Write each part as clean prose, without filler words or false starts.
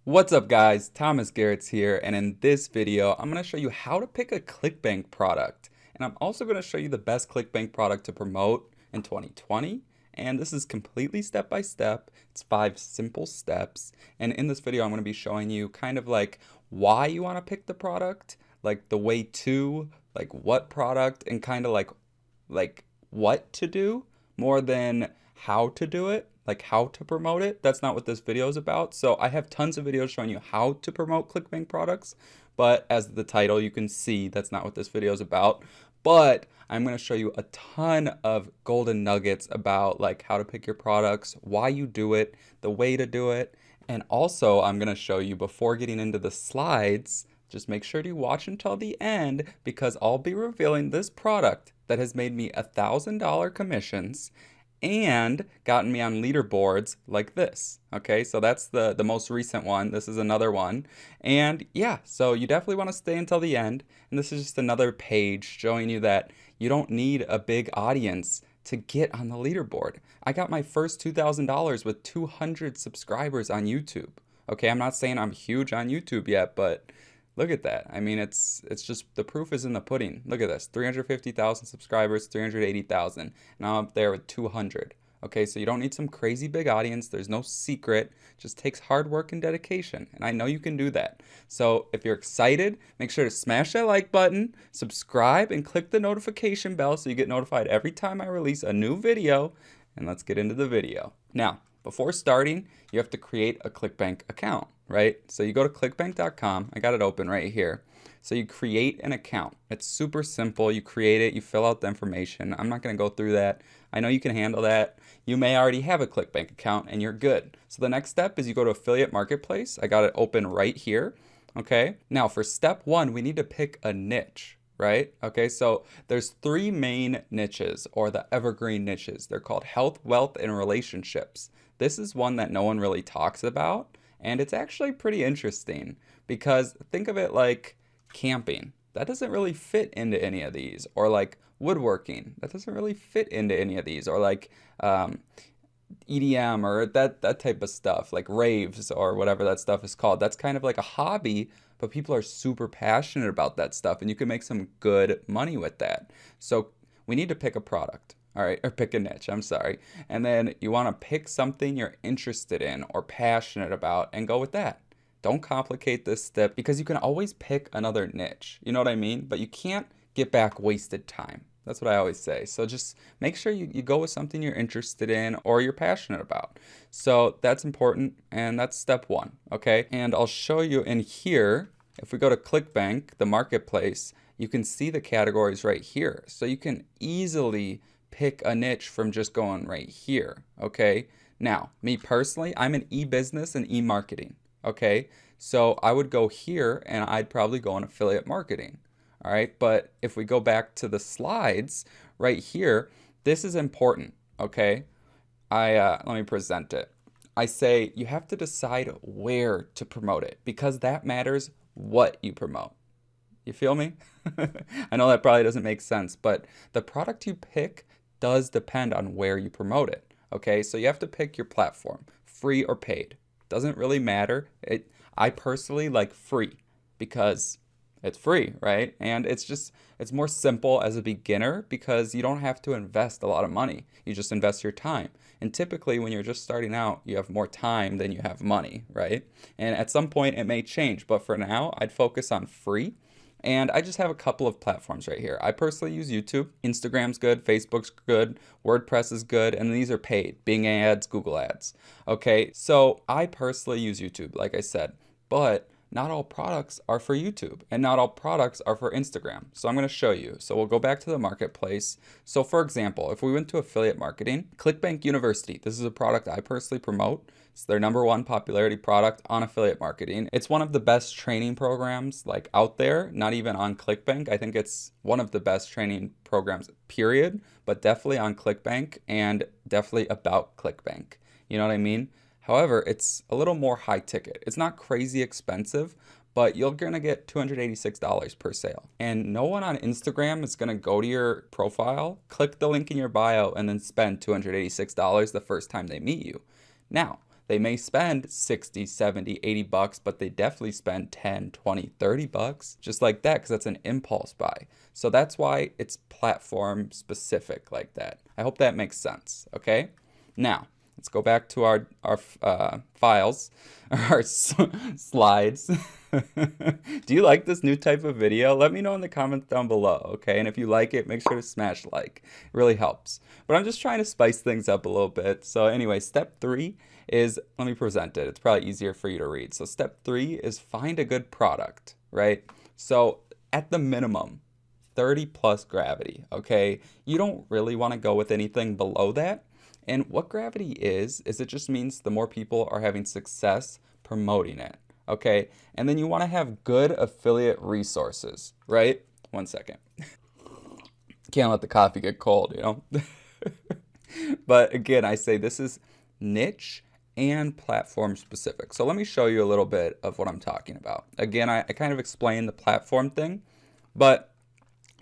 What's up guys, Thomas Garetz here, and in this video I'm going to show you how to pick a Clickbank product. And I'm also going to show you the best Clickbank product to promote in 2020. And this is completely step by step. It's 5 simple steps. And in this video I'm going to be showing you kind of like why you want to pick the product, like the way to, like what product, and kind of like what to do more than how to do it, like how to promote it. That's not what this video is about. So I have tons of videos showing you how to promote Clickbank products, but as the title you can see, that's not what this video is about. But I'm going to show you a ton of golden nuggets about like how to pick your products, why you do it, the way to do it, and also I'm going to show you, before getting into the slides, just make sure to watch until the end, because I'll be revealing this product that has made me $1,000 commissions and gotten me on leaderboards like this. Okay, so that's the most recent one. This is another one. And yeah, so you definitely want to stay until the end. And this is just another page showing you that you don't need a big audience to get on the leaderboard. I got my first $2,000 with 200 subscribers on YouTube. Okay, I'm not saying I'm huge on YouTube yet, but look at that. I mean, it's just, the proof is in the pudding. Look at this, 350,000 subscribers, 380,000. Now I'm up there with 200. Okay, so you don't need some crazy big audience. There's no secret. It just takes hard work and dedication. And I know you can do that. So if you're excited, make sure to smash that like button, subscribe, and click the notification bell so you get notified every time I release a new video. And let's get into the video. Now, before starting, you have to create a Clickbank account, right? So you go to clickbank.com. I got it open right here. So you create an account. It's super simple. You create it, you fill out the information. I'm not going to go through that. I know you can handle that. You may already have a Clickbank account and you're good. So the next step is you go to Affiliate Marketplace. I got it open right here. Okay. Now for step 1, we need to pick a niche. Right? Okay, so there's 3 main niches, or the evergreen niches. They're called health, wealth, and relationships. This is one that no one really talks about, and it's actually pretty interesting because think of it like camping. That doesn't really fit into any of these, or like woodworking. That doesn't really fit into any of these, or like EDM or that type of stuff, like raves or whatever that stuff is called. That's kind of like a hobby, but people are super passionate about that stuff and you can make some good money with that. So we need to pick a product, all right, or pick a niche, I'm sorry. And then you want to pick something you're interested in or passionate about and go with that. Don't complicate this step, because you can always pick another niche, you know what I mean? But you can't get back wasted time. That's what I always say. So just make sure you go with something you're interested in or you're passionate about. So that's important, and that's step 1, okay? And I'll show you in here, if we go to Clickbank, the marketplace, you can see the categories right here. So you can easily pick a niche from just going right here, okay? Now, me personally, I'm in e-business and e-marketing, okay? So I would go here and I'd probably go in affiliate marketing. All right, but if we go back to the slides right here, this is important, okay? Let me present it. I say you have to decide where to promote it, because that matters what you promote. You feel me? I know that probably doesn't make sense, but the product you pick does depend on where you promote it, okay? So you have to pick your platform, free or paid. Doesn't really matter. I personally like free because it's free, right? And it's more simple as a beginner because you don't have to invest a lot of money. You just invest your time. And typically when you're just starting out, you have more time than you have money, right? And at some point it may change, but for now, I'd focus on free. And I just have a couple of platforms right here. I personally use YouTube. Instagram's good, Facebook's good, WordPress is good, and these are paid. Bing ads, Google ads. Okay, so I personally use YouTube, like I said, but not all products are for YouTube and not all products are for Instagram. So I'm going to show you. So we'll go back to the marketplace. So for example, if we went to affiliate marketing, Clickbank University, this is a product I personally promote. It's their #1 popularity product on affiliate marketing. It's one of the best training programs like out there, not even on Clickbank. I think it's one of the best training programs, period, but definitely on Clickbank and definitely about Clickbank. You know what I mean? However, it's a little more high ticket. It's not crazy expensive, but you're going to get $286 per sale. And no one on Instagram is going to go to your profile, click the link in your bio, and then spend $286 the first time they meet you. Now, They may spend 60, 70, 80 bucks, but they definitely spend 10, 20, 30 bucks just like that because that's an impulse buy. So that's why it's platform specific like that. I hope that makes sense, okay? Now, let's go back to our files, our slides. Do you like this new type of video? Let me know in the comments down below, okay? And if you like it, make sure to smash like. It really helps. But I'm just trying to spice things up a little bit. So anyway, step 3 is, let me present it. It's probably easier for you to read. So step 3 is find a good product, right? So at the minimum, 30 plus gravity, okay? You don't really want to go with anything below that. And what gravity is it just means the more people are having success promoting it, okay? And then you want to have good affiliate resources, right? One second. Can't let the coffee get cold, you know? But again, I say this is niche and platform specific. So let me show you a little bit of what I'm talking about. Again, I kind of explained the platform thing, but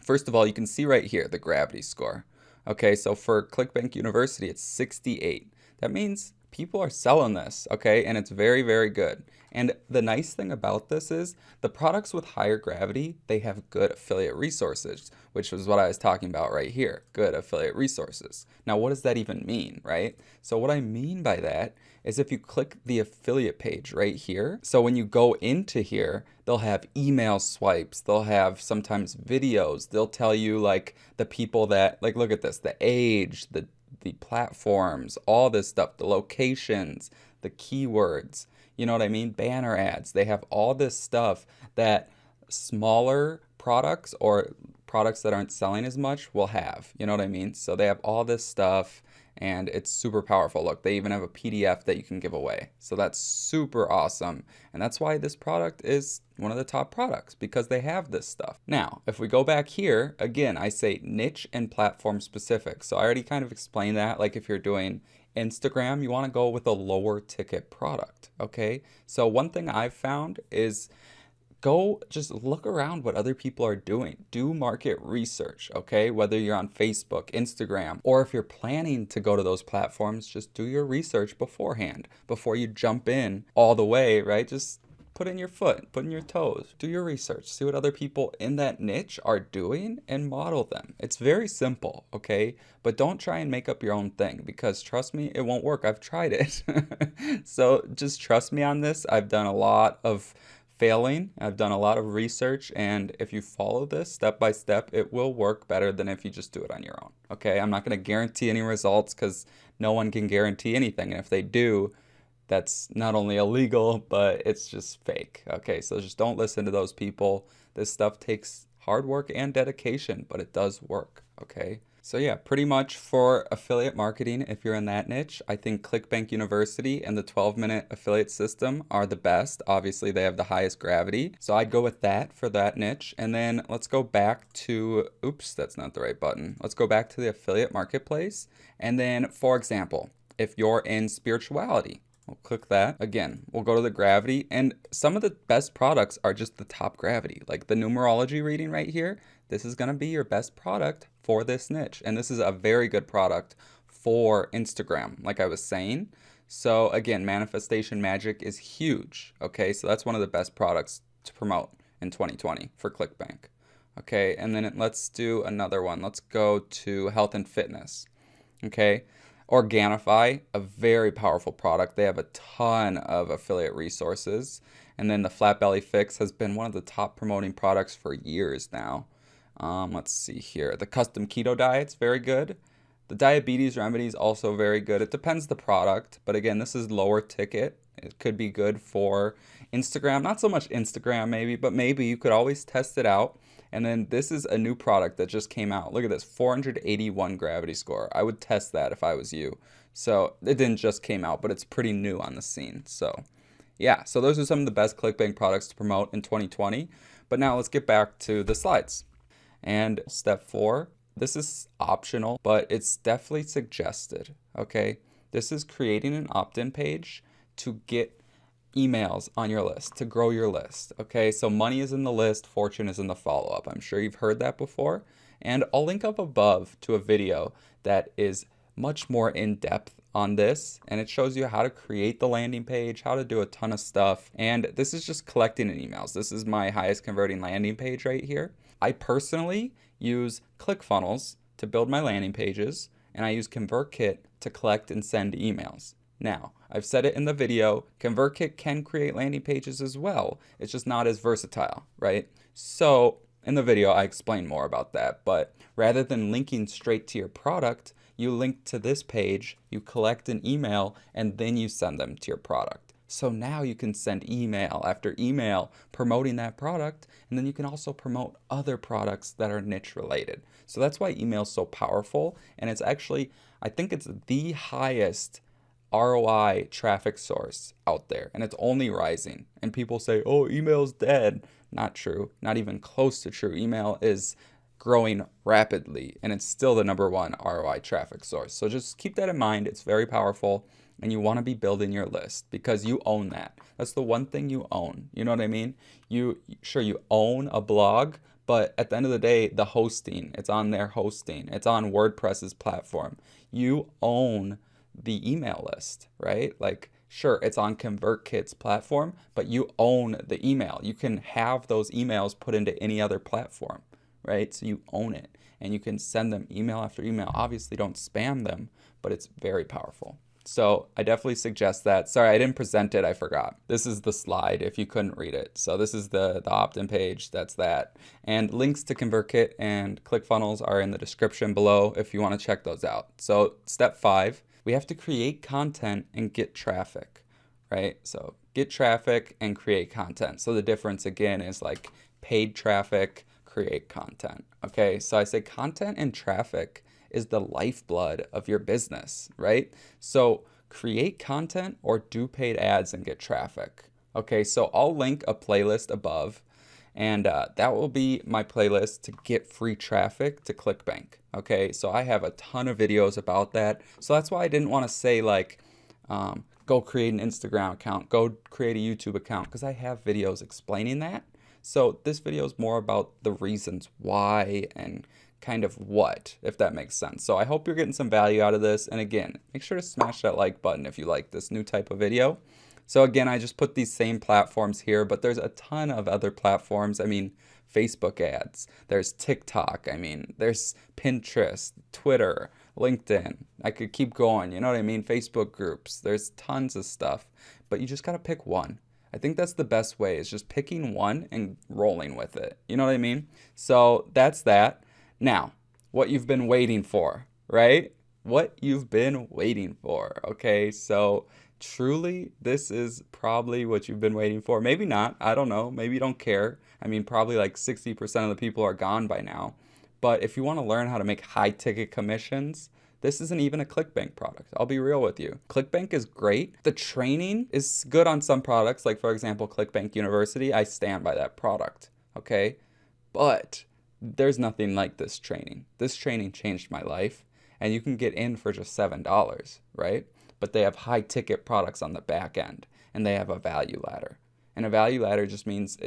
first of all, you can see right here the gravity score. Okay, so for Clickbank University, it's 68. That means people are selling this, okay, and it's very, very good. And the nice thing about this is the products with higher gravity, they have good affiliate resources, which is what I was talking about right here, good affiliate resources. Now, what does that even mean, right? So what I mean by that is if you click the affiliate page right here, so when you go into here, they'll have email swipes, they'll have sometimes videos, they'll tell you like the people that, like look at this, the age, the platforms, all this stuff, the locations, the keywords, you know what I mean? Banner ads, they have all this stuff that smaller products or products that aren't selling as much will have, you know what I mean? So they have all this stuff and it's super powerful. Look, they even have a PDF that you can give away. So that's super awesome. And that's why this product is one of the top products, because they have this stuff. Now, if we go back here, again, I say niche and platform specific. So I already kind of explained that. Like if you're doing Instagram, you want to go with a lower ticket product, okay? So one thing I've found is go just look around what other people are doing. Do market research, okay? Whether you're on Facebook, Instagram, or if you're planning to go to those platforms, just do your research beforehand, before you jump in all the way, right? Just put in your foot, put in your toes, do your research, see what other people in that niche are doing and model them. It's very simple, okay? But don't try and make up your own thing, because trust me, it won't work. I've tried it. So just trust me on this. I've done a lot of failing. I've done a lot of research, and if you follow this step by step, it will work better than if you just do it on your own, okay? I'm not going to guarantee any results because no one can guarantee anything, and if they do, that's not only illegal, but it's just fake, okay? So just don't listen to those people. This stuff takes hard work and dedication, but it does work, okay? So yeah, pretty much for affiliate marketing, if you're in that niche, I think Clickbank University and the 12-minute affiliate system are the best. Obviously, they have the highest gravity. So I'd go with that for that niche. And then let's go back to, oops, that's not the right button. Let's go back to the affiliate marketplace. And then, for example, if you're in spirituality, we'll click that. Again, we'll go to the gravity, and some of the best products are just the top gravity. Like the numerology reading right here, this is gonna be your best product for this niche. And this is a very good product for Instagram, like I was saying. So again, manifestation magic is huge, okay? So that's one of the best products to promote in 2020 for Clickbank. Okay, and then let's do another one. Let's go to health and fitness, okay? Organifi, a very powerful product. They have a ton of affiliate resources. And then the Flat Belly Fix has been one of the top promoting products for years now. Let's see here. The custom keto diet's very good. The diabetes remedies also very good. It depends the product, but again, this is lower ticket. It could be good for Instagram. Not so much Instagram maybe, but maybe you could always test it out. And then this is a new product that just came out. Look at this, 481 gravity score. I would test that if I was you. So it didn't just came out, but it's pretty new on the scene. So yeah, so those are some of the best Clickbank products to promote in 2020. But now let's get back to the slides. And step 4, this is optional, but it's definitely suggested, okay? This is creating an opt-in page to get emails on your list, to grow your list, okay? So money is in the list, fortune is in the follow-up. I'm sure you've heard that before. And I'll link up above to a video that is much more in depth on this, and it shows you how to create the landing page, how to do a ton of stuff. And this is just collecting emails. This is my highest converting landing page right here. I personally use ClickFunnels to build my landing pages, and I use ConvertKit to collect and send emails. Now, I've said it in the video, ConvertKit can create landing pages as well. It's just not as versatile, right? So in the video, I explain more about that, but rather than linking straight to your product, you link to this page, you collect an email, and then you send them to your product. So now you can send email after email promoting that product, and then you can also promote other products that are niche related. So that's why email is so powerful, and it's actually, I think it's the highest ROI traffic source out there, and it's only rising. And people say, oh, email's dead. Not true, not even close to true. Email is growing rapidly, and it's still the #1 ROI traffic source. So just keep that in mind. It's very powerful, and you want to be building your list because you own that. That's the one thing you own. You know what I mean? You own a blog, but at the end of the day, the hosting, it's on their hosting. It's on WordPress's platform. You own the email list, right? Like, sure, it's on ConvertKit's platform, but you own the email. You can have those emails put into any other platform, right? So you own it, and you can send them email after email. Obviously, don't spam them, but it's very powerful. So I definitely suggest that. Sorry, I didn't present it. I forgot. This is the slide if you couldn't read it. So this is the opt-in page. That's that. And links to ConvertKit and ClickFunnels are in the description below if you want to check those out. So step 5, we have to create content and get traffic, right? So get traffic and create content. So the difference again is like paid traffic, create content. Okay, so I say content and traffic is the lifeblood of your business, right? So create content or do paid ads and get traffic. Okay, so I'll link a playlist above, and that will be my playlist to get free traffic to Clickbank. Okay, so I have a ton of videos about that. So that's why I didn't want to say like, go create an Instagram account, go create a YouTube account, because I have videos explaining that. So this video is more about the reasons why and kind of what, if that makes sense. So I hope you're getting some value out of this. And again, make sure to smash that like button if you like this new type of video. So again, I just put these same platforms here, but there's a ton of other platforms. I mean, Facebook ads, there's TikTok, I mean, there's Pinterest, Twitter, LinkedIn. I could keep going, you know what I mean? Facebook groups, there's tons of stuff, but you just got to pick one. I think that's the best way, is just picking one and rolling with it. You know what I mean? So that's that. Now, what you've been waiting for, right? What you've been waiting for, okay? So truly, this is probably what you've been waiting for. Maybe not, I don't know. Maybe you don't care. I mean, probably like 60% of the people are gone by now. But if you want to learn how to make high ticket commissions, this isn't even a Clickbank product. I'll be real with you. Clickbank is great. The training is good on some products, like for example, Clickbank University. I stand by that product, okay? But there's nothing like this training. This training changed my life, and you can get in for just $7, right? But they have high ticket products on the back end, and they have a value ladder. And a value ladder just means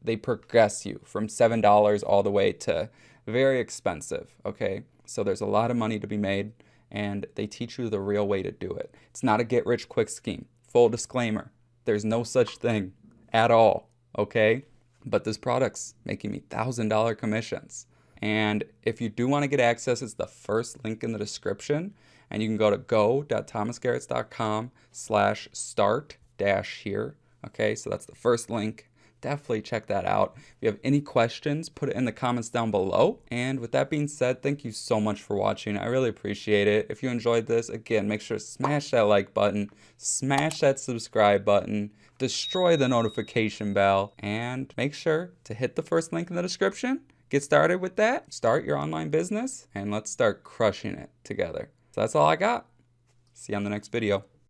they progress you from $7 all the way to very expensive, okay? So there's a lot of money to be made, and they teach you the real way to do it. It's not a get-rich-quick scheme. Full disclaimer, there's no such thing at all, okay? But this product's making me $1,000 commissions. And if you do want to get access, it's the first link in the description. And you can go to go.thomasgaretz.com/start-here. Okay, so that's the first link. Definitely check that out. If you have any questions, put it in the comments down below. And with that being said, thank you so much for watching. I really appreciate it. If you enjoyed this, again, make sure to smash that like button, smash that subscribe button, destroy the notification bell, and make sure to hit the first link in the description. Get started with that. Start your online business, and let's start crushing it together. So that's all I got. See you on the next video.